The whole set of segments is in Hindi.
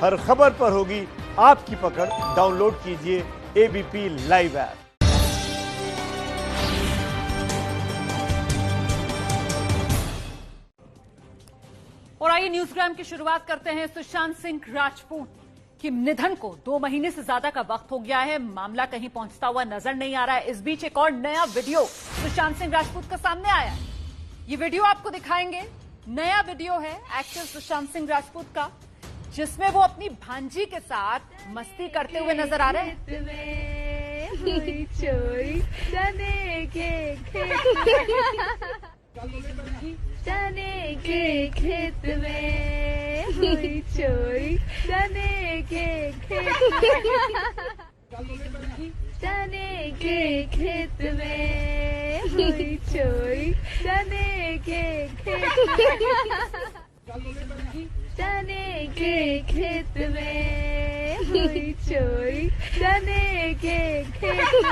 हर खबर पर होगी आपकी पकड़। डाउनलोड कीजिए एबीपी लाइव ऐप। और आइए न्यूज़ग्राम की शुरुआत करते हैं। सुशांत सिंह राजपूत के निधन को 2 महीने से ज्यादा का वक्त हो गया है। मामला कहीं पहुंचता हुआ नजर नहीं आ रहा है। इस बीच एक और नया वीडियो सुशांत सिंह राजपूत का सामने आया है। ये वीडियो आपको दिखाएंगे। नया वीडियो है एक्टर सुशांत सिंह राजपूत का, जिसमें वो अपनी भांजी के साथ मस्ती करते हुए नजर आ रहे हैं। चने के खेत में हुई चोरी, चने के खेत में, चने के खेत में हुई चोरी, चने के खेत में, चने के खेत में हुई चोरी, चने के खेत में,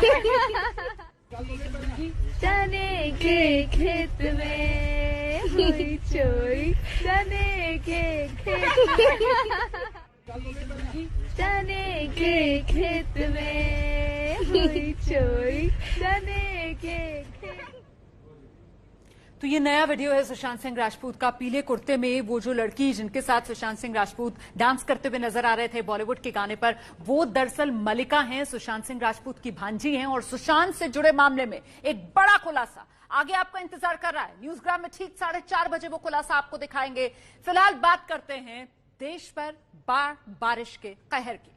चने के खेत में हुई चोरी, चने के खेत में, चने के खेत में हुई चोरी, चने के खेत। तो ये नया वीडियो है सुशांत सिंह राजपूत का। पीले कुर्ते में वो जो लड़की जिनके साथ सुशांत सिंह राजपूत डांस करते हुए नजर आ रहे थे बॉलीवुड के गाने पर, वो दरअसल मलिका हैं, सुशांत सिंह राजपूत की भांजी हैं। और सुशांत से जुड़े मामले में एक बड़ा खुलासा आगे आपका इंतजार कर रहा है। न्यूज़ग्राम में ठीक 4:30 बजे वो खुलासा आपको दिखाएंगे। फिलहाल बात करते हैं देश पर बाढ़ बारिश के कहर की।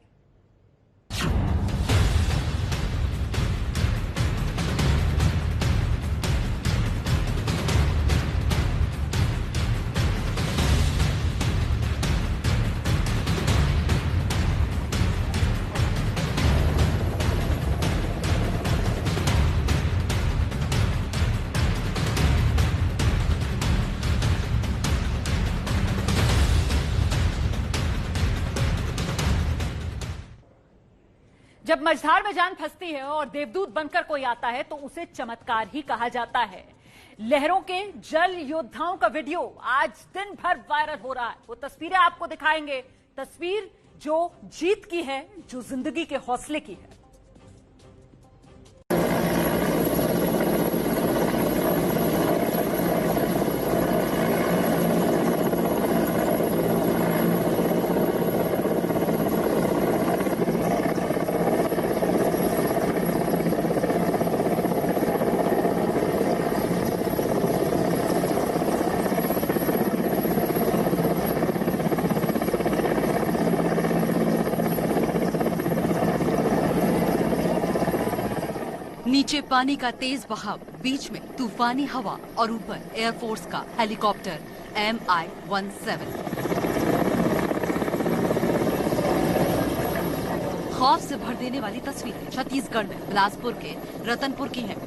जब मझधार में जान फंसती है और देवदूत बनकर कोई आता है तो उसे चमत्कार ही कहा जाता है। लहरों के जल योद्धाओं का वीडियो आज दिन भर वायरल हो रहा है। वो तस्वीरें आपको दिखाएंगे, तस्वीर जो जीत की है, जो जिंदगी के हौसले की है। नीचे पानी का तेज बहाव, बीच में तूफानी हवा और ऊपर एयरफोर्स का हेलीकॉप्टर MI-17। खौफ से भर देने वाली तस्वीरें छत्तीसगढ़ में बिलासपुर के रतनपुर की हैं।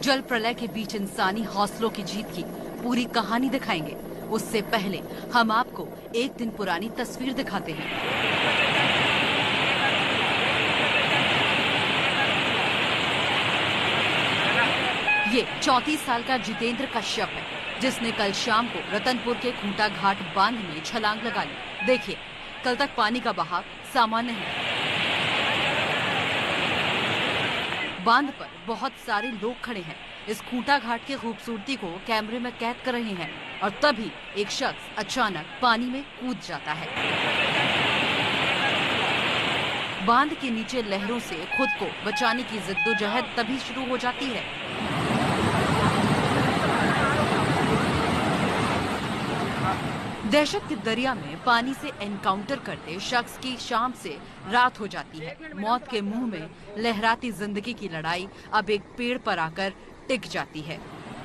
जल प्रलय के बीच इंसानी हौसलों की जीत की पूरी कहानी दिखाएंगे। उससे पहले हम आपको एक दिन पुरानी तस्वीर दिखाते हैं। ये 34 साल का जितेंद्र कश्यप है, जिसने कल शाम को रतनपुर के खूंटा घाट बांध में छलांग लगा ली। देखिए, कल तक पानी का बहाव सामान्य है। बांध पर बहुत सारे लोग खड़े हैं, इस खूंटा घाट की खूबसूरती को कैमरे में कैद कर रहे हैं। और तभी एक शख्स अचानक पानी में कूद जाता है। बांध के नीचे लहरों से खुद को बचाने की जिद्दोजहद तभी शुरू हो जाती है। दहशत के दरिया में पानी से एनकाउंटर करते शख्स की शाम से रात हो जाती है। मौत के मुंह में लहराती जिंदगी की लड़ाई अब एक पेड़ पर आकर टिक जाती है।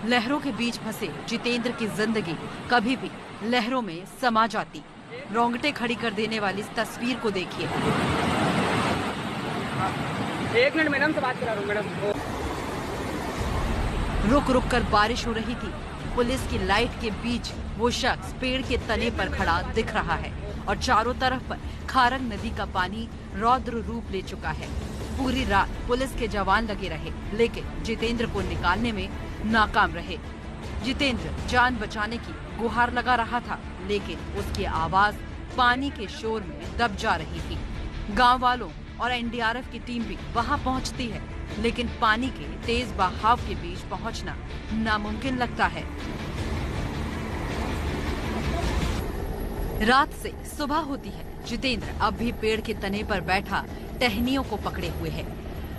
लहरों के बीच फंसे जितेंद्र की जिंदगी कभी भी लहरों में समा जाती। रोंगटे खड़ी कर देने वाली इस तस्वीर को देखिए। एक मिनट मैडम से बात करा रहा हूँ मैडम। रुक रुक कर बारिश हो रही थी। पुलिस की लाइट के बीच वो शख्स पेड़ के तने पर खड़ा दिख रहा है और चारों तरफ पर खारंग नदी का पानी रौद्र रूप ले चुका है। पूरी रात पुलिस के जवान लगे रहे, लेकिन जितेंद्र को निकालने में नाकाम रहे। जितेंद्र जान बचाने की गुहार लगा रहा था, लेकिन उसकी आवाज पानी के शोर में दब जा रही थी। गांव वालों और एनडीआरएफ की टीम भी वहां पहुंचती है, लेकिन पानी के तेज बहाव के बीच पहुंचना नामुमकिन लगता है। रात से सुबह होती है। जितेंद्र अब भी पेड़ के तने पर बैठा टहनियों को पकड़े हुए है।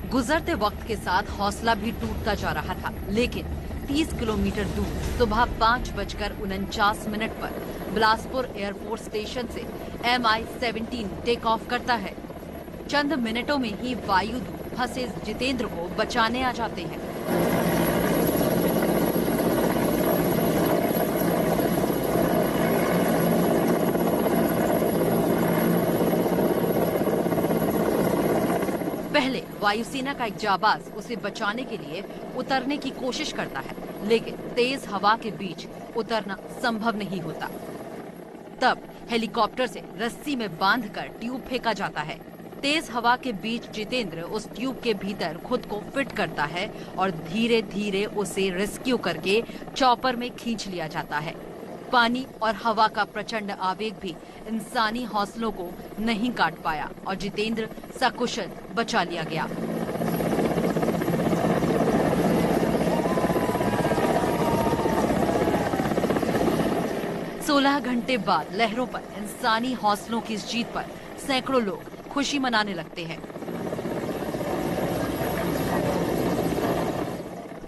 गुजरते वक्त के साथ हौसला भी टूटता जा रहा था, लेकिन 30 किलोमीटर दूर सुबह 5:49 पर बिलासपुर एयरपोर्ट स्टेशन से MI-17 टेक ऑफ करता है। चंद मिनटों में ही वायुदूत फंसे जितेंद्र को बचाने आ जाते हैं। पहले वायुसेना का एक जाबाज उसे बचाने के लिए उतरने की कोशिश करता है, लेकिन तेज हवा के बीच उतरना संभव नहीं होता। तब हेलीकॉप्टर से रस्सी में बांधकर ट्यूब फेंका जाता है। तेज हवा के बीच जितेंद्र उस ट्यूब के भीतर खुद को फिट करता है और धीरे धीरे उसे रेस्क्यू करके चॉपर में खींच लिया जाता है। पानी और हवा का प्रचंड आवेग भी इंसानी हौसलों को नहीं काट पाया और जितेंद्र सकुशल बचा लिया गया। सोलह घंटे बाद लहरों पर इंसानी हौसलों की इस जीत पर सैकड़ों लोग खुशी मनाने लगते हैं।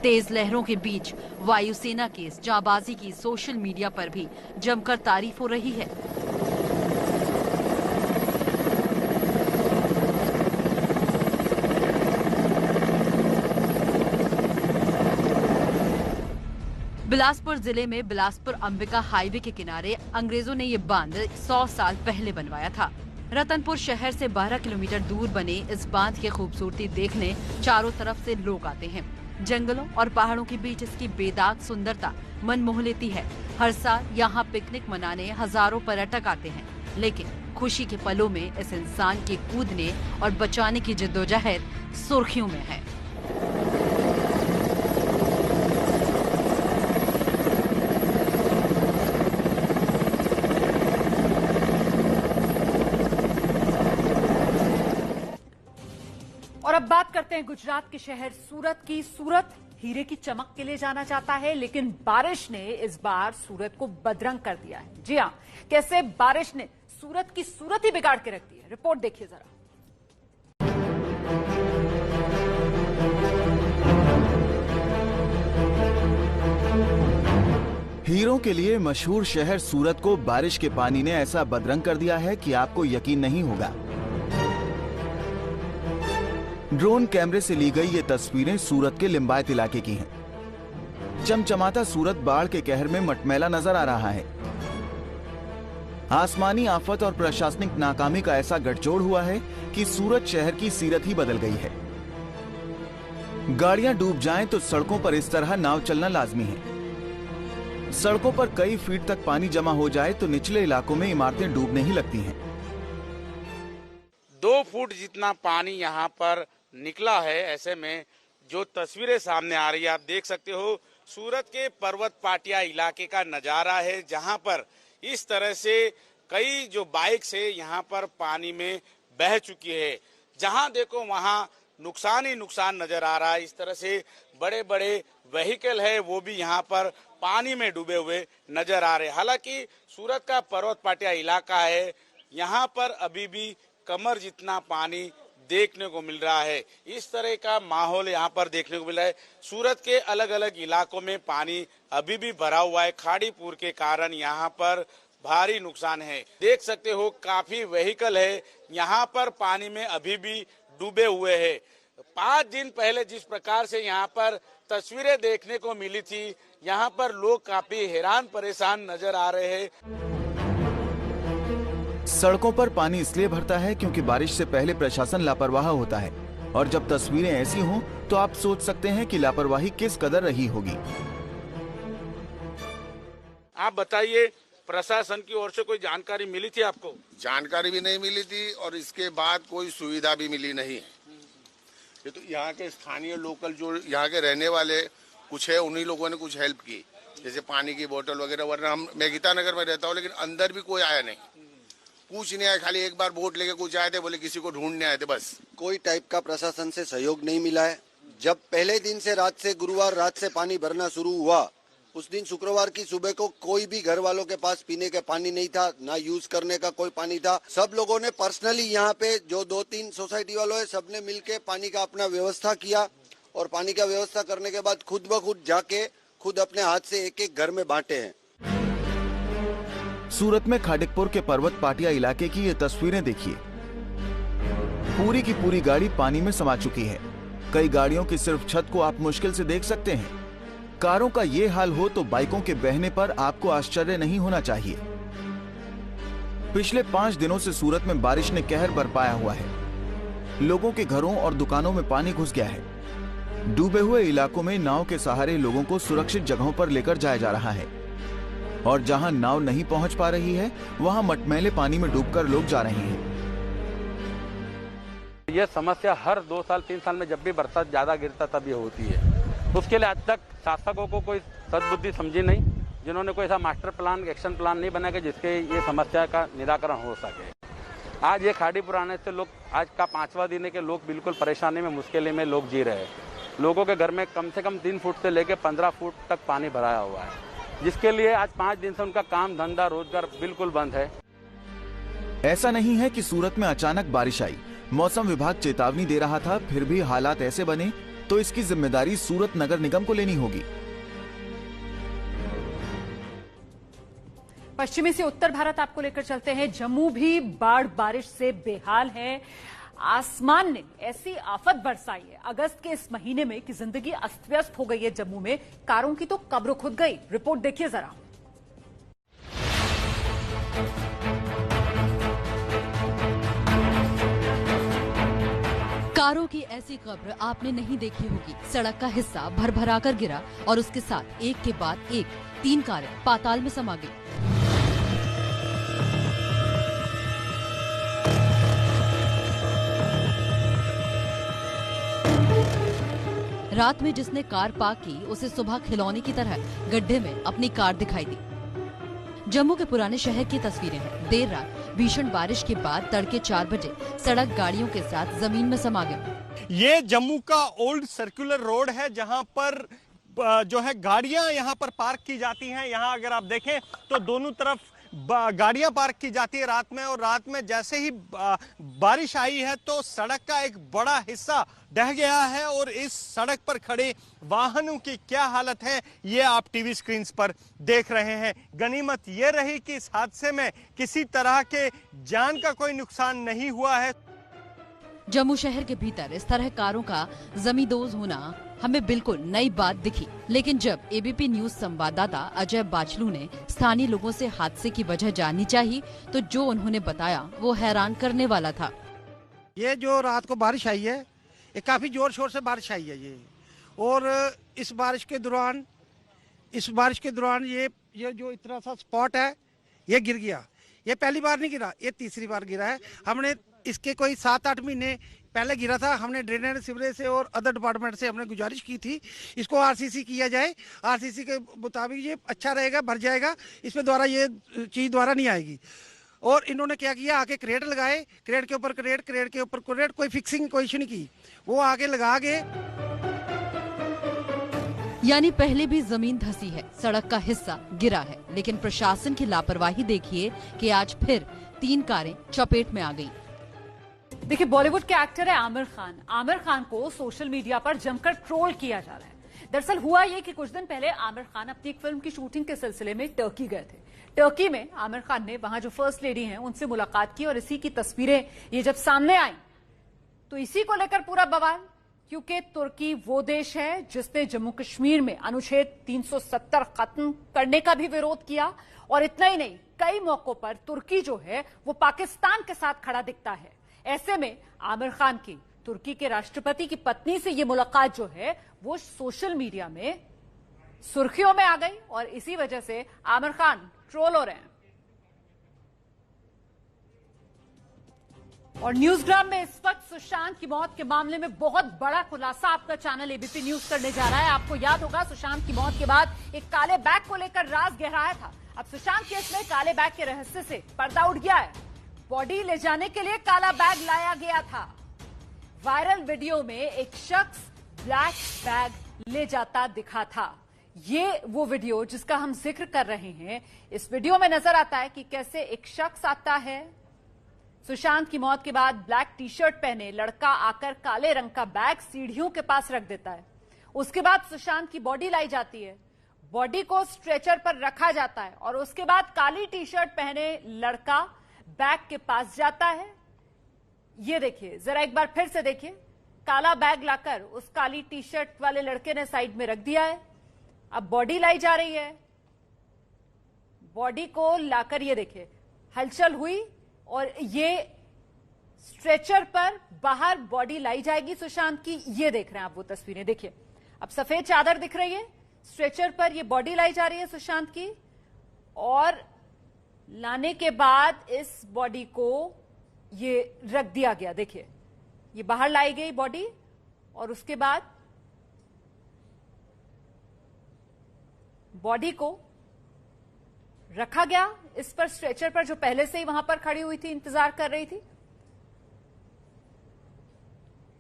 तेज लहरों के बीच वायुसेना की इस जाबाजी की सोशल मीडिया पर भी जमकर तारीफ हो रही है। बिलासपुर जिले में बिलासपुर अंबिका हाईवे के किनारे अंग्रेजों ने ये बांध 100 साल पहले बनवाया था। रतनपुर शहर से 12 किलोमीटर दूर बने इस बांध की खूबसूरती देखने चारों तरफ से लोग आते हैं। जंगलों और पहाड़ों के बीच इसकी बेदाग सुंदरता मन मोह लेती है। हर साल यहाँ पिकनिक मनाने हजारों पर्यटक आते हैं, लेकिन खुशी के पलों में इस इंसान के कूदने और बचाने की जद्दोजहद सुर्खियों में है। और अब बात करते हैं गुजरात के शहर सूरत की। सूरत हीरे की चमक के लिए जाना जाता है, लेकिन बारिश ने इस बार सूरत को बदरंग कर दिया है। जी हाँ, कैसे बारिश ने सूरत की सूरत ही बिगाड़ के रख दी है, रिपोर्ट देखिए जरा। हीरों के लिए मशहूर शहर सूरत को बारिश के पानी ने ऐसा बदरंग कर दिया है कि आपको यकीन नहीं होगा। ड्रोन कैमरे से ली गई ये तस्वीरें सूरत के लिंबायत इलाके की हैं। चमचमाता सूरत बाढ़ के कहर में मटमैला नजर आ रहा है। आसमानी आफत और प्रशासनिक नाकामी का ऐसा गठजोड़ हुआ है कि सूरत शहर की सीरत ही बदल गई है। गाड़ियां डूब जाएं तो सड़कों पर इस तरह नाव चलना लाजमी है। सड़कों पर कई फीट तक पानी जमा हो जाए तो निचले इलाकों में इमारतें डूबने ही लगती हैं। 2 फुट जितना पानी यहाँ पर निकला है। ऐसे में जो तस्वीरें सामने आ रही है, आप देख सकते हो सूरत के पर्वत पाटिया इलाके का नजारा है, जहां पर इस तरह से कई जो बाइक से यहाँ पर पानी में बह चुकी है। जहां देखो वहां नुकसान ही नुकसान नजर आ रहा है। इस तरह से बड़े बड़े व्हीकल है वो भी यहाँ पर पानी में डूबे हुए नजर आ रहे। हालांकि सूरत का पर्वत पाटिया इलाका है, यहाँ पर अभी भी कमर जितना पानी देखने को मिल रहा है। इस तरह का माहौल यहाँ पर देखने को मिल रहा है। सूरत के अलग अलग इलाकों में पानी अभी भी भरा हुआ है। खाड़ी पूर के कारण यहाँ पर भारी नुकसान है। देख सकते हो काफी व्हीकल है यहाँ पर पानी में अभी भी डूबे हुए हैं। 5 दिन पहले जिस प्रकार से यहाँ पर तस्वीरें देखने को मिली थी, यहाँ पर लोग काफी हैरान परेशान नजर आ रहे हैं। सड़कों पर पानी इसलिए भरता है क्योंकि बारिश से पहले प्रशासन लापरवाह होता है, और जब तस्वीरें ऐसी हों तो आप सोच सकते हैं कि लापरवाही किस कदर रही होगी। आप बताइए, प्रशासन की ओर से कोई जानकारी मिली थी आपको? जानकारी भी नहीं मिली थी और इसके बाद कोई सुविधा भी मिली नहीं। ये तो यहाँ के स्थानीय लोकल जो यहाँ के रहने वाले कुछ है, उन्हीं लोगों ने कुछ हेल्प की, जैसे पानी की बोतल वगैरह। वरना मैं गीता नगर में रहता हूँ, लेकिन अंदर भी कोई आया नहीं। कुछ नहीं आया, खाली एक बार बोट लेके कुछ आए थे, बोले किसी को ढूंढने आए थे, बस। कोई टाइप का प्रशासन से सहयोग नहीं मिला है। जब पहले दिन से रात से गुरुवार रात से पानी भरना शुरू हुआ, उस दिन शुक्रवार की सुबह को कोई भी घर वालों के पास पीने का पानी नहीं था, ना यूज करने का कोई पानी था। सब लोगों ने पर्सनली यहाँ पे जो 2-3 सोसाइटी वालों है, सबने मिलके पानी का अपना व्यवस्था किया और पानी का व्यवस्था करने के बाद खुद ब खुद जाके खुद अपने हाथ से एक-एक घर में बांटे हैं। सूरत में खाडिकपुर के पर्वत पाटिया इलाके की ये तस्वीरें देखिए। पूरी की पूरी गाड़ी पानी में समा चुकी है। कई गाड़ियों की सिर्फ छत को आप मुश्किल से देख सकते हैं। कारों का ये हाल हो तो बाइकों के बहने पर आपको आश्चर्य नहीं होना चाहिए। पिछले 5 दिनों से सूरत में बारिश ने कहर बरपाया हुआ है। लोगों के घरों और दुकानों में पानी घुस गया है। डूबे हुए इलाकों में नाव के सहारे लोगों को सुरक्षित जगहों पर लेकर जाया जा रहा है और जहां नाव नहीं पहुंच पा रही है, वहां मटमैले पानी में डूबकर लोग जा रहे हैं। ये समस्या हर 2 साल 3 साल में जब भी बरसात ज्यादा गिरता तब ये होती है। उसके लिए आज तक शासकों को कोई सद्बुद्धि समझी नहीं, जिन्होंने कोई ऐसा मास्टर प्लान, एक्शन प्लान नहीं बनाया कि जिसके ये समस्या का निराकरण हो सके। आज ये खाड़ी पुराने से लोग, आज का 5वां दिन है कि लोग बिल्कुल परेशानी में, मुश्किल में लोग जी रहे हैं। लोगों के घर में कम से कम 3 फुट से लेकर 15 फुट तक पानी भराया हुआ है, जिसके लिए आज 5 दिन से उनका काम धंधा रोजगार बिल्कुल बंद है। ऐसा नहीं है कि सूरत में अचानक बारिश आई। मौसम विभाग चेतावनी दे रहा था, फिर भी हालात ऐसे बने तो इसकी जिम्मेदारी सूरत नगर निगम को लेनी होगी। पश्चिमी से उत्तर भारत आपको लेकर चलते हैं। जम्मू भी बाढ़ बारिश से बेहाल है। आसमान ने ऐसी आफत बरसाई है अगस्त के इस महीने में कि जिंदगी अस्त व्यस्त हो गई है जम्मू में। कारों की तो कब्र खुद गई। रिपोर्ट देखिए जरा। कारों की ऐसी कब्र आपने नहीं देखी होगी। सड़क का हिस्सा भरभराकर गिरा और उसके साथ एक के बाद एक 3 कारें पाताल में समा गई। रात में जिसने कार पार्क की, उसे सुबह खिलौने की तरह गड्ढे में अपनी कार दिखाई दी। जम्मू के पुराने शहर की तस्वीरें हैं। देर रात भीषण बारिश के बाद तड़के 4 बजे सड़क गाड़ियों के साथ जमीन में समा गई। ये जम्मू का ओल्ड सर्कुलर रोड है, जहां पर जो है गाड़ियां यहां पर पार्क की जाती हैं। यहां अगर आप देखें तो दोनों तरफ गाड़ियां पार्क की जाती है रात में, और रात में जैसे ही बारिश आई है तो सड़क का एक बड़ा हिस्सा ढह गया है और इस सड़क पर खड़े वाहनों की क्या हालत है ये आप टीवी स्क्रीन पर देख रहे हैं। गनीमत ये रही कि इस हादसे में किसी तरह के जान का कोई नुकसान नहीं हुआ है। जम्मू शहर के भीतर इस तरह कारों का जमींदोज होना हमें बिल्कुल नई बात दिखी, लेकिन जब एबीपी न्यूज संवाददाता अजय बाचलू ने स्थानीय लोगों से हादसे की वजह जाननी चाहिए तो जो उन्होंने बताया वो हैरान करने वाला था। ये जो रात को बारिश आई है, ये काफी जोर शोर से बारिश आई है ये, और इस बारिश के दौरान ये जो इतना सा स्पॉट है ये गिर गया। ये पहली बार नहीं गिरा, ये तीसरी बार गिरा है। हमने इसके कोई 7-8 महीने पहले गिरा था। हमने ड्रेनेज सीवरेज से और अदर डिपार्टमेंट से हमने गुजारिश की थी इसको आरसीसी किया जाए। आरसीसी के मुताबिक ये अच्छा रहेगा, भर जाएगा, इसमें द्वारा ये चीज द्वारा नहीं आएगी। और इन्होंने क्या किया, आके क्रेट लगाए, क्रेट के ऊपर क्रेट, क्रेट के ऊपर क्रेट, कोई फिक्सिंग कोई इशू नहीं की, वो आगे लगा के। यानी पहले भी जमीन धंसी है, सड़क का हिस्सा गिरा है, लेकिन प्रशासन की लापरवाही देखिए कि आज फिर 3 कारें चपेट में आ गई। देखिए, बॉलीवुड के एक्टर है आमिर खान। आमिर खान को सोशल मीडिया पर जमकर ट्रोल किया जा रहा है। दरअसल हुआ ये कि कुछ दिन पहले आमिर खान अपनी एक फिल्म की शूटिंग के सिलसिले में टर्की गए थे। टर्की में आमिर खान ने वहां जो फर्स्ट लेडी हैं उनसे मुलाकात की और इसी की तस्वीरें ये जब सामने आई तो इसी को लेकर पूरा बवाल, क्योंकि तुर्की वो देश है जिसने जम्मू कश्मीर में अनुच्छेद 370 खत्म करने का भी विरोध किया। और इतना ही नहीं, कई मौकों पर तुर्की जो है वो पाकिस्तान के साथ खड़ा दिखता है। ऐसे में आमिर खान की तुर्की के राष्ट्रपति की पत्नी से ये मुलाकात जो है वो सोशल मीडिया में सुर्खियों में आ गई और इसी वजह से आमिर खान ट्रोल हो रहे हैं। और न्यूज़ग्राम में इस वक्त सुशांत की मौत के मामले में बहुत बड़ा खुलासा आपका चैनल एबीपी न्यूज करने जा रहा है। आपको याद होगा, सुशांत की मौत के बाद एक काले बैग को लेकर राज गहराया था। अब सुशांत केस में काले बैग के रहस्य से पर्दा उठ गया है। बॉडी ले जाने के लिए काला बैग लाया गया था। वायरल वीडियो में एक शख्स ब्लैक बैग ले जाता दिखा था। ये वो वीडियो जिसका हम जिक्र कर रहे हैं। इस वीडियो में नजर आता है कि कैसे एक शख्स आता है। सुशांत की मौत के बाद ब्लैक टी शर्ट पहने लड़का आकर काले रंग का बैग सीढ़ियों के पास रख देता है। उसके बाद सुशांत की बॉडी लाई जाती है, बॉडी को स्ट्रेचर पर रखा जाता है और उसके बाद काली टी शर्ट पहने लड़का बैग के पास जाता है। ये देखिए, जरा एक बार फिर से देखिए, काला बैग लाकर उस काली टी शर्ट वाले लड़के ने साइड में रख दिया है। अब बॉडी लाई जा रही है। बॉडी को लाकर ये देखिए हलचल हुई और ये स्ट्रेचर पर बाहर बॉडी लाई जाएगी सुशांत की। ये देख रहे हैं आप वो तस्वीरें, देखिए अब सफेद चादर दिख रही है, स्ट्रेचर पर ये बॉडी लाई जा रही है सुशांत की और लाने के बाद इस बॉडी को ये रख दिया गया। देखिए ये बाहर लाई गई बॉडी और उसके बाद बॉडी को रखा गया इस पर स्ट्रेचर पर, जो पहले से ही वहां पर खड़ी हुई थी, इंतजार कर रही थी।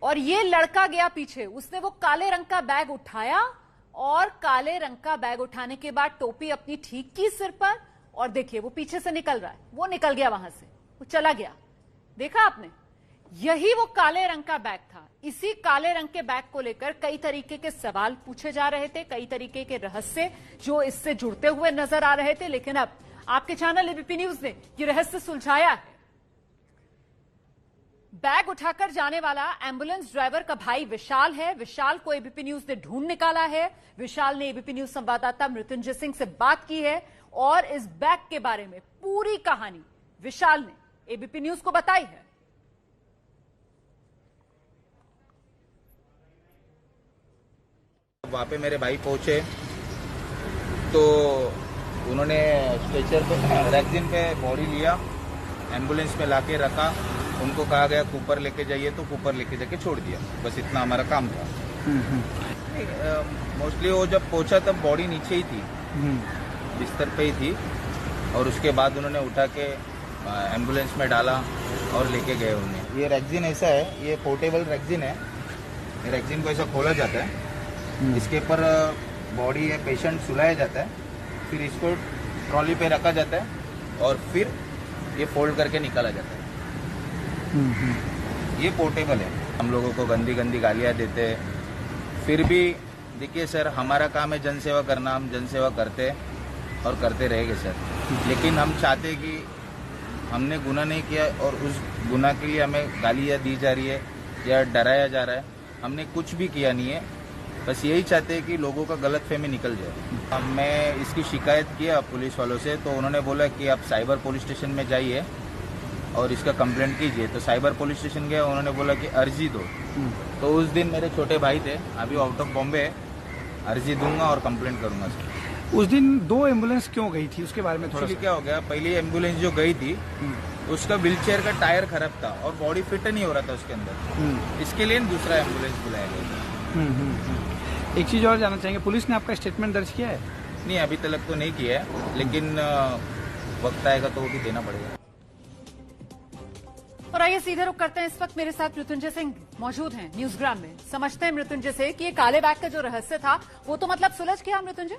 और ये लड़का गया पीछे, उसने वो काले रंग का बैग उठाया और काले रंग का बैग उठाने के बाद टोपी अपनी ठीक की सिर पर और देखिए वो पीछे से निकल रहा है। वो निकल गया वहां से, वो चला गया। देखा आपने, यही वो काले रंग का बैग था। इसी काले रंग के बैग को लेकर कई तरीके के सवाल पूछे जा रहे थे, कई तरीके के रहस्य जो इससे जुड़ते हुए नजर आ रहे थे, लेकिन अब आपके चैनल एबीपी न्यूज ने ये रहस्य सुलझाया है। बैग उठाकर जाने वाला एम्बुलेंस ड्राइवर का भाई विशाल है। विशाल को एबीपी न्यूज ने ढूंढ निकाला है। विशाल ने एबीपी न्यूज संवाददाता मृत्युंजय सिंह से बात की है और इस बैग के बारे में पूरी कहानी विशाल ने एबीपी न्यूज को बताई है। वहाँ पे मेरे भाई पहुंचे तो उन्होंने स्ट्रेचर पे रैक्सिन पे बॉडी लिया, एम्बुलेंस में लाके रखा। उनको कहा गया कूपर लेके जाइए तो कूपर लेके जाके छोड़ दिया। बस इतना हमारा काम था। मोस्टली वो जब पहुंचा तब बॉडी नीचे ही थी, बिस्तर पे ही थी और उसके बाद उन्होंने उठा के एम्बुलेंस में डाला और लेके गए उन्हें। ये रैक्सिन ऐसा है, ये पोर्टेबल रैक्सिन है। ये रैक्सिन को ऐसा खोला जाता है, इसके ऊपर बॉडी या पेशेंट सुलाया जाता है, फिर इसको ट्रॉली पे रखा जाता है और फिर ये फोल्ड करके निकाला जाता है। ये पोर्टेबल है। हम लोगों को गंदी गंदी गालियाँ देते हैं, फिर भी देखिए सर, हमारा काम है जनसेवा करना, हम जनसेवा करते और करते रहेंगे सर। लेकिन हम चाहते कि हमने गुनाह नहीं किया और उस गुनाह के लिए हमें गालियाँ दी जा रही है या डराया जा रहा है। हमने कुछ भी किया नहीं है, बस यही चाहते हैं कि लोगों का गलतफहमी निकल जाए। मैं इसकी शिकायत किया पुलिस वालों से, तो उन्होंने बोला कि आप साइबर पुलिस स्टेशन में जाइए और इसका कंप्लेंट कीजिए। तो साइबर पुलिस स्टेशन गया, उन्होंने बोला कि अर्जी दो। तो उस दिन मेरे छोटे भाई थे, अभी आउट ऑफ बॉम्बे, अर्जी दूंगा और कंप्लेंट करूंगा सर। उस दिन 2 एम्बुलेंस क्यों गई थी, उसके बारे में थोड़ा क्या हो गया, पहली एम्बुलेंस जो गई थी उसका व्हीलचेयर का टायर खराब था और बॉडी फिट नहीं हो रहा था उसके अंदर, इसके लिए दूसरा एम्बुलेंस बुलाया गया। एक चीज और जानना चाहेंगे, पुलिस ने आपका स्टेटमेंट दर्ज किया है? नहीं, अभी तक तो नहीं किया है, लेकिन वक्त आएगा तो वो भी देना पड़ेगा। और आइए सीधे रुक करते हैं। इस वक्त मेरे साथ मृत्युंजय सिंह मौजूद हैं न्यूज़ग्राम में। समझते हैं मृत्युंजय से कि ये काले बैग का जो रहस्य था वो तो मतलब सुलझ गया मृत्युंजय?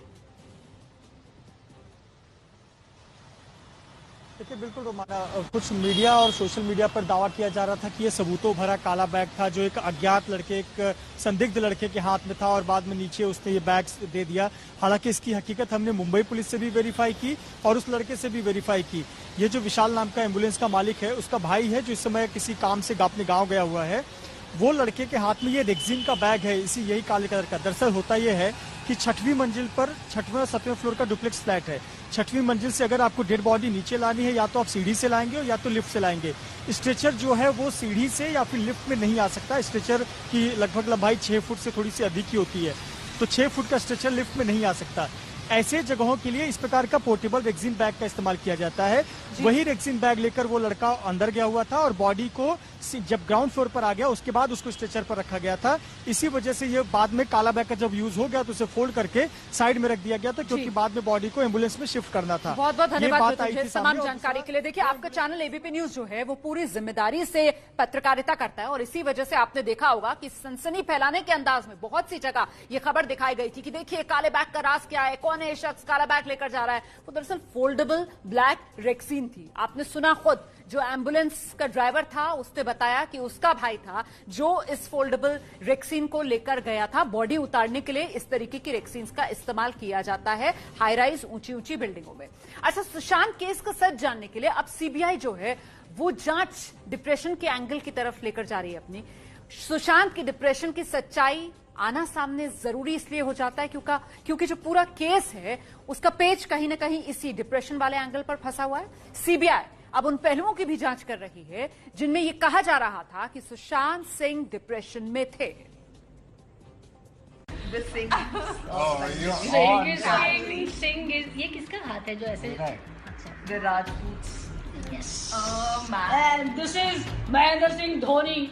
देखिए बिल्कुल रोमाना, कुछ मीडिया और सोशल मीडिया पर दावा किया जा रहा था कि ये सबूतों भरा काला बैग था जो एक अज्ञात लड़के, एक संदिग्ध लड़के के हाथ में था और बाद में नीचे उसने ये बैग दे दिया। हालांकि इसकी हकीकत हमने मुंबई पुलिस से भी वेरीफाई की और उस लड़के से भी वेरीफाई की। ये जो विशाल नाम का एम्बुलेंस का मालिक है, उसका भाई है जो इस समय किसी काम से अपने गाँव गया हुआ है। वो लड़के के हाथ में ये रेक्सिन का बैग है, यही काले कलर का। दरअसल होता यह है कि 6वीं मंजिल पर 6वें और 7वें फ्लोर का डुप्लेक्स फ्लैट है। 6वीं मंजिल से अगर आपको डेड बॉडी नीचे लानी है, या तो आप सीढ़ी से लाएंगे या तो लिफ्ट से लाएंगे। स्ट्रेचर जो है वो सीढ़ी से या फिर लिफ्ट में नहीं आ सकता। स्ट्रेचर की लगभग लंबाई 6 फुट से थोड़ी सी अधिक ही होती है, तो 6 फुट का स्ट्रेचर लिफ्ट में नहीं आ सकता। ऐसे जगहों के लिए इस प्रकार का पोर्टेबल रेक्सिन बैग का इस्तेमाल किया जाता है। वही रेक्सिन बैग लेकर वो लड़का अंदर गया हुआ था और बॉडी को जब ग्राउंड फ्लोर पर आ गया उसके बाद उसको स्ट्रेचर पर रखा गया था। इसी वजह से ये बाद में काला बैग का जब यूज हो गया तो उसे फोल्ड करके साइड में रख दिया गया था, क्योंकि बाद में बॉडी को एम्बुलेंस में शिफ्ट करना था। बहुत बहुत धन्यवाद आई तमाम जानकारी के लिए। देखिए, आपका चैनल एबीपी न्यूज जो है वो पूरी जिम्मेदारी से पत्रकारिता करता है और इसी वजह से आपने देखा होगा कि सनसनी फैलाने के अंदाज में बहुत सी जगह ये खबर दिखाई गई थी कि देखिए काले बैग का राज क्या है, कौन है ये शख्स काला बैग लेकर जा रहा है। वो दरअसल फोल्डेबल ब्लैक रेक्सीन थी। आपने सुना खुद, जो एम्बुलेंस का ड्राइवर था उसने बताया कि उसका भाई था जो इस फोल्डेबल रेक्सीन को लेकर गया था। बॉडी उतारने के लिए इस तरीके की रेक्सीन्स का इस्तेमाल किया जाता है हाई राइज ऊंची ऊंची बिल्डिंगों में। अच्छा, सुशांत केस का सच जानने के लिए अब सीबीआई जो है वो जांच डिप्रेशन के एंगल की तरफ लेकर जा रही है अपनी। सुशांत की डिप्रेशन की सच्चाई आना सामने जरूरी इसलिए हो जाता है क्योंकि जो पूरा केस है उसका पेच कहीं ना कहीं इसी डिप्रेशन वाले एंगल पर फंसा हुआ है। सीबीआई अब उन पहलुओं की भी जांच कर रही है जिनमें यह कहा जा रहा था कि सुशांत सिंह डिप्रेशन में थे। ये किसका हाथ है जो ऐसे? The Rajputs. Yes. Oh man. And this is Mahendra Singh Dhoni.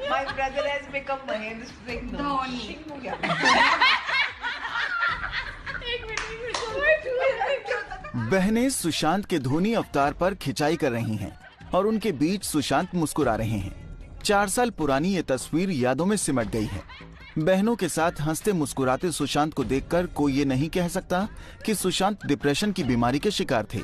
My brother has become Mahendra Singh Dhoni. बहनें सुशांत के धोनी अवतार पर खिंचाई कर रही हैं और उनके बीच सुशांत मुस्कुरा रहे हैं। 4 साल पुरानी ये तस्वीर यादों में सिमट गई है। बहनों के साथ हंसते मुस्कुराते सुशांत को देखकर कोई ये नहीं कह सकता कि सुशांत डिप्रेशन की बीमारी के शिकार थे।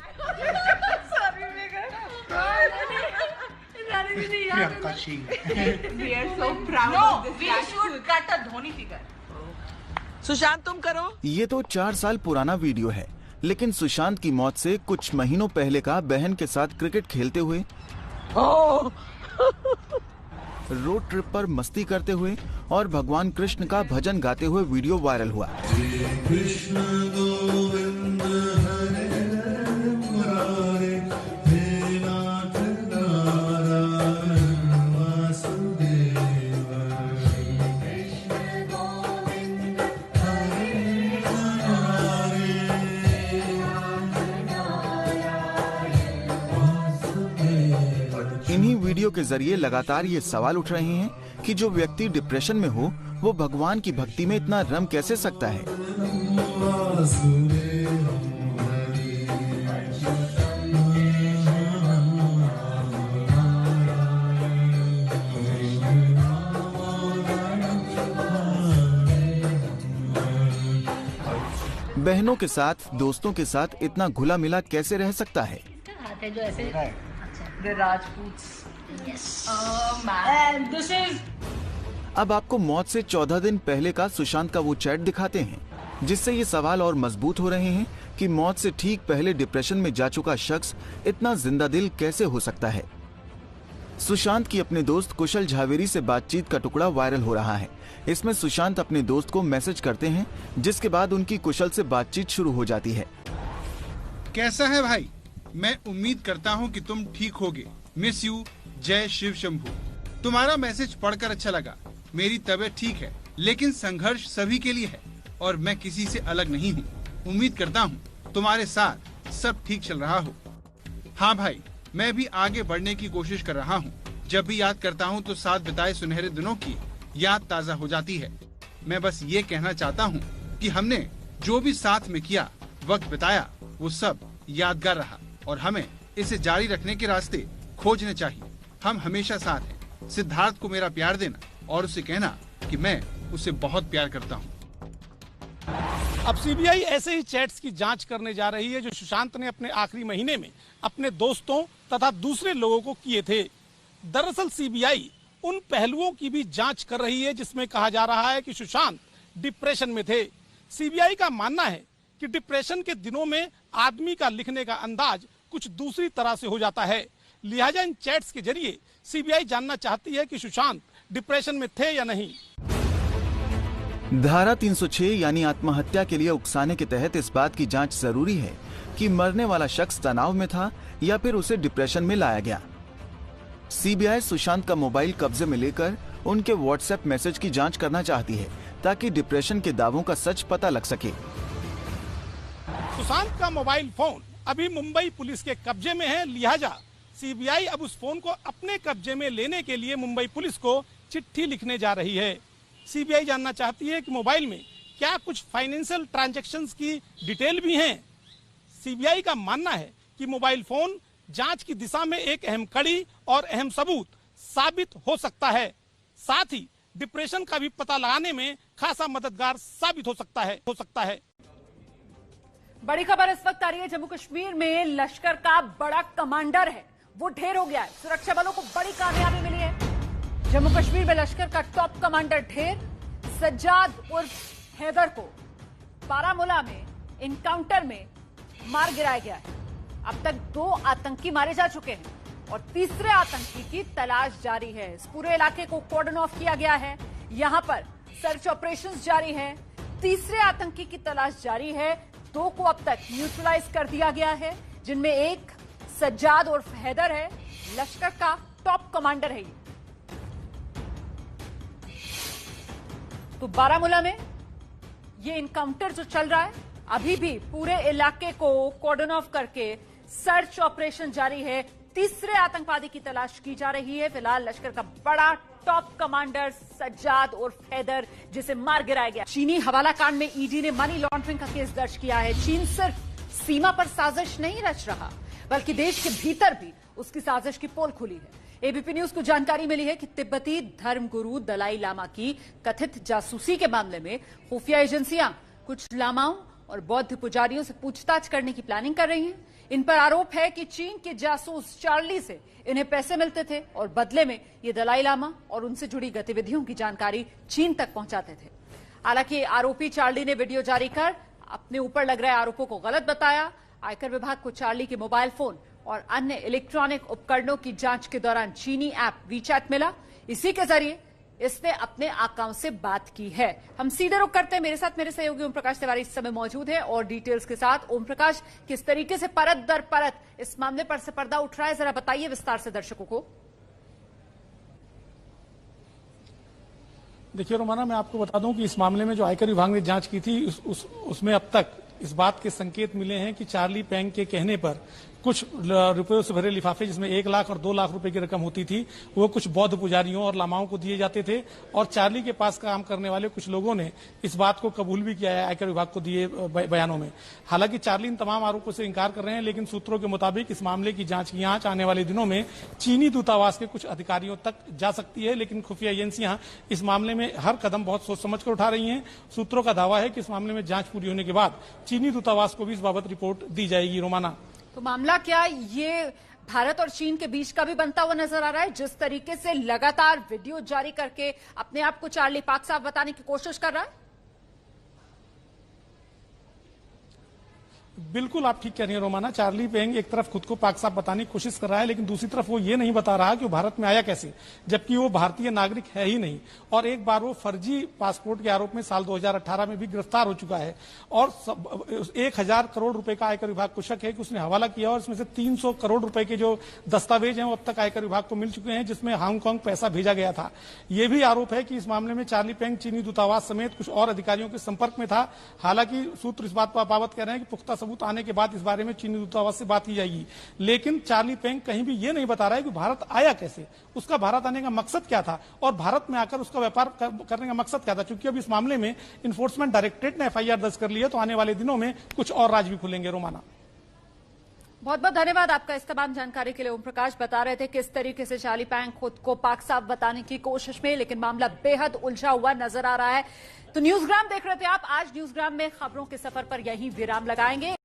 सुशांत तुम करो। ये तो 4 साल पुराना वीडियो है, लेकिन सुशांत की मौत से कुछ महीनों पहले का बहन के साथ क्रिकेट खेलते हुए, रोड ट्रिप पर मस्ती करते हुए और भगवान कृष्ण का भजन गाते हुए वीडियो वायरल हुआ। इन्हीं वीडियो के जरिए लगातार ये सवाल उठ रहे हैं कि जो व्यक्ति डिप्रेशन में हो वो भगवान की भक्ति में इतना रम कैसे सकता है। बहनों के साथ, दोस्तों के साथ इतना घुला मिला कैसे रह सकता है। हाथ है जो ऐसे The Rajputs. Yes. Oh man. And this is. अब आपको मौत से 14 दिन पहले का सुशांत का वो चैट दिखाते हैं, जिससे ये सवाल और मजबूत हो रहे हैं कि मौत से ठीक पहले डिप्रेशन में जा चुका शख्स इतना जिंदा दिल कैसे हो सकता है। सुशांत की अपने दोस्त कुशल झावेरी से बातचीत का टुकड़ा वायरल हो रहा है। इसमें सुशांत अपने दोस्त को मैसेज करते हैं, जिसके बाद उनकी कुशल से बातचीत शुरू हो जाती है। कैसा है भाई? मैं उम्मीद करता हूँ कि तुम ठीक होगे। मिस यू, जय शिव शंभू। तुम्हारा मैसेज पढ़कर अच्छा लगा। मेरी तबीयत ठीक है, लेकिन संघर्ष सभी के लिए है और मैं किसी से अलग नहीं हूँ। उम्मीद करता हूँ तुम्हारे साथ सब ठीक चल रहा हो। हाँ भाई, मैं भी आगे बढ़ने की कोशिश कर रहा हूँ। जब भी याद करता हूँ तो साथ बिताए सुनहरे दिनों की याद ताज़ा हो जाती है। मैं बस ये कहना चाहता हूँ कि हमने जो भी साथ में किया, वक्त बिताया, वो सब यादगार रहा और हमें इसे जारी रखने के रास्ते खोजने चाहिए। हम हमेशा साथ हैं। सिद्धार्थ को मेरा प्यार देना और उसे कहना कि मैं उसे बहुत प्यार करता हूँ। अब सीबीआई ऐसे ही चैट्स की जांच करने जा रही है जो सुशांत ने अपने आखिरी महीने में अपने दोस्तों तथा दूसरे लोगों को किए थे। दरअसल सीबीआई उन पहलुओं की भी जांच कर रही है जिसमें कहा जा रहा है कि सुशांत डिप्रेशन में थे। सीबीआई का मानना है कि डिप्रेशन के दिनों में आदमी का लिखने का अंदाज कुछ दूसरी तरह से हो जाता है। लिहाजा इन चैट्स के जरिए सीबीआई जानना चाहती है कि सुशांत डिप्रेशन में थे या नहीं। धारा 306 यानी आत्महत्या के लिए उकसाने के तहत इस बात की जांच जरूरी है कि मरने वाला शख्स तनाव में था या फिर उसे डिप्रेशन में लाया गया। सीबीआई सुशांत का मोबाइल कब्जे में लेकर उनके व्हाट्सएप मैसेज की जांच करना चाहती है ताकि डिप्रेशन के दावों का सच पता लग सके। सुशांत का मोबाइल फोन अभी मुंबई पुलिस के कब्जे में है, लिहाजा सीबीआई अब उस फोन को अपने कब्जे में लेने के लिए मुंबई पुलिस को चिट्ठी लिखने जा रही है। सीबीआई जानना चाहती है कि मोबाइल में क्या कुछ फाइनेंशियल ट्रांजैक्शंस की डिटेल भी हैं। सीबीआई का मानना है कि मोबाइल फोन जांच की दिशा में एक अहम कड़ी और अहम सबूत साबित हो सकता है। साथ ही डिप्रेशन का भी पता लगाने में खासा मददगार साबित हो सकता है। बड़ी खबर इस वक्त आ रही है, जम्मू कश्मीर में लश्कर का बड़ा कमांडर है वो ढेर हो गया है। सुरक्षा बलों को बड़ी कामयाबी मिली है। जम्मू कश्मीर में लश्कर का टॉप कमांडर ढेर सज्जाद उर्फ हैदर को बारामूला में इनकाउंटर में मार गिराया गया है। अब तक 2 आतंकी मारे जा चुके हैं और तीसरे आतंकी की तलाश जारी है। इस पूरे इलाके को कॉर्डन ऑफ किया गया है। यहां पर सर्च ऑपरेशंस जारी है। तीसरे आतंकी की तलाश जारी है। 2 को अब तक न्यूट्रलाइज कर दिया गया है, जिनमें एक सज्जाद उर्फ हैदर है, लश्कर का टॉप कमांडर है। तो बारामूला में ये इनकाउंटर जो चल रहा है, अभी भी पूरे इलाके को कॉर्डन ऑफ करके सर्च ऑपरेशन जारी है। तीसरे आतंकवादी की तलाश की जा रही है। फिलहाल लश्कर का बड़ा टॉप कमांडर सज्जाद उर्फ हैदर, जिसे मार गिराया गया। चीनी हवाला कांड में ईडी ने मनी लॉन्ड्रिंग का केस दर्ज किया है। चीन सिर्फ सीमा पर साजिश नहीं रच रहा, बल्कि देश के भीतर भी उसकी साजिश की पोल खुली है। एबीपी न्यूज को जानकारी मिली है कि तिब्बती धर्मगुरु दलाई लामा की कथित जासूसी के मामले में खुफिया एजेंसियां कुछ लामाओं और बौद्ध पुजारियों से पूछताछ करने की प्लानिंग कर रही हैं। इन पर आरोप है कि चीन के जासूस चार्ली से इन्हें पैसे मिलते थे और बदले में ये दलाई लामा और उनसे जुड़ी गतिविधियों की जानकारी चीन तक पहुंचाते थे। हालांकि आरोपी चार्ली ने वीडियो जारी कर अपने ऊपर लग रहे आरोपों को गलत बताया। आयकर विभाग को चार्ली के मोबाइल फोन और अन्य इलेक्ट्रॉनिक उपकरणों की जांच के दौरान चीनी ऐप वीचैट मिला। इसी के जरिए इसने अपने अकाउंट से बात की है। हम सीधे रुख करते हैं। मेरे साथ मेरे सहयोगी ओम प्रकाश तिवारी इस समय मौजूद है और डिटेल्स के साथ। ओम प्रकाश, किस तरीके से परत दर परत इस मामले पर से पर्दा उठ रहा है, जरा बताइए विस्तार से दर्शकों को। देखिए रोमाना, मैं आपको बता दूं कि इस मामले में जो आयकर विभाग ने जांच की थी उसमें अब तक इस बात के संकेत मिले हैं कि चार्ली पेंग के कहने पर कुछ रुपयों से भरे लिफाफे, जिसमें 1 लाख और 2 लाख रुपए की रकम होती थी, वो कुछ बौद्ध पुजारियों और लामाओं को दिए जाते थे। और चार्ली के पास काम करने वाले कुछ लोगों ने इस बात को कबूल भी किया है आयकर विभाग को दिए बयानों में। हालांकि चार्ली इन तमाम आरोपों से इंकार कर रहे हैं, लेकिन सूत्रों के मुताबिक इस मामले की जांच आने वाले दिनों में चीनी दूतावास के कुछ अधिकारियों तक जा सकती है। लेकिन खुफिया एजेंसियां इस मामले में हर कदम बहुत सोच समझ कर उठा रही हैं। सूत्रों का दावा है कि इस मामले में जांच पूरी होने के बाद चीनी दूतावास को भी इस बाबत रिपोर्ट दी जाएगी। रोमाना, तो मामला क्या ये भारत और चीन के बीच का भी बनता हुआ नजर आ रहा है, जिस तरीके से लगातार वीडियो जारी करके अपने आप को चार्ली पाक साहब बताने की कोशिश कर रहा है? बिल्कुल आप ठीक कह रही हैं रोमाना। चार्ली पेंग एक तरफ खुद को पाक साहब बताने की कोशिश कर रहा है, लेकिन दूसरी तरफ वो ये नहीं बता रहा कि वो भारत में आया कैसे, जबकि वो भारतीय नागरिक है ही नहीं। और एक बार वो फर्जी पासपोर्ट के आरोप में साल 2018 में भी गिरफ्तार हो चुका है। और 1000 करोड़ रुपए का आयकर विभाग को शक है कि उसने हवाला किया, और इसमें से 300 करोड़ रुपए के जो दस्तावेज हैं वो अब तक आयकर विभाग को मिल चुके हैं, जिसमें हांगकांग पैसा भेजा गया था। ये भी आरोप है कि इस मामले में चार्ली पेंग चीनी दूतावास समेत कुछ और अधिकारियों के संपर्क में था। हालांकि सूत्र इस बात पर अपावत कह रहे हैं कि पुख्ता सबूत आने के बाद इस बारे में चीनी दूतावास से बात की जाएगी। लेकिन चार्ली पेंग कहीं भी ये नहीं बता रहा है कि भारत आया कैसे, उसका भारत आने का मकसद क्या था और भारत में आकर उसका व्यापार करने का मकसद क्या था। चूंकि अब इस मामले में इन्फोर्समेंट डायरेक्टरेट ने एफआईआर दर्ज कर ली है, तो आने वाले दिनों में कुछ और राज भी खुलेंगे। रोमाना, बहुत बहुत धन्यवाद आपका इस तमाम जानकारी के लिए। ओम प्रकाश बता रहे थे किस तरीके से चार्ली पेंग खुद को पाक साफ बताने की कोशिश में, लेकिन मामला बेहद उलझा हुआ नजर आ रहा है। तो न्यूज़ग्राम देख रहे थे आप। आज न्यूज़ग्राम में खबरों के सफर पर यहीं विराम लगाएंगे।